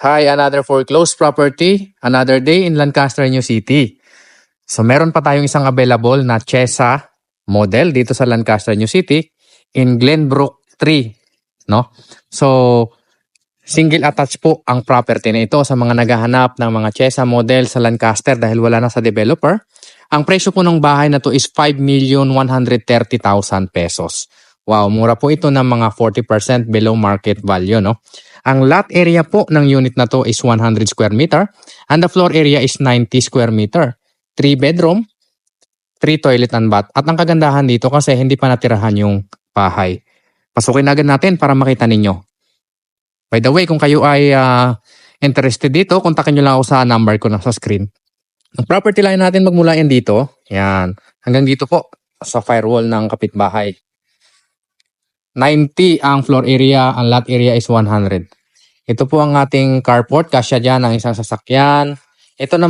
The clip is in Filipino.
Hi, another foreclosed property, another day in Lancaster, New City. So meron pa tayong isang available na Chesa model dito sa Lancaster, New City in Glenbrook 3, no? So single attached po ang property na ito sa mga naghahanap ng mga Chesa model sa Lancaster dahil wala na sa developer. Ang presyo po ng bahay na to is 5,130,000 pesos. Wow, mura po ito ng mga 40% below market value, no? Ang lot area po ng unit na to is 100 square meter and the floor area is 90 square meter. 3 bedroom, 3 toilet and bath. At ang kagandahan dito kasi hindi pa natirahan yung bahay. Pasukin agad natin para makita ninyo. By the way, kung kayo ay interested dito, kontakin nyo lang ako sa number ko na sa screen. Ang property line natin magmula yan dito. Yan. Hanggang dito po sa firewall ng kapitbahay. 90 ang floor area, ang lot area is 100. Ito po ang ating carport, kasya dyan ang isang sasakyan. Ito naman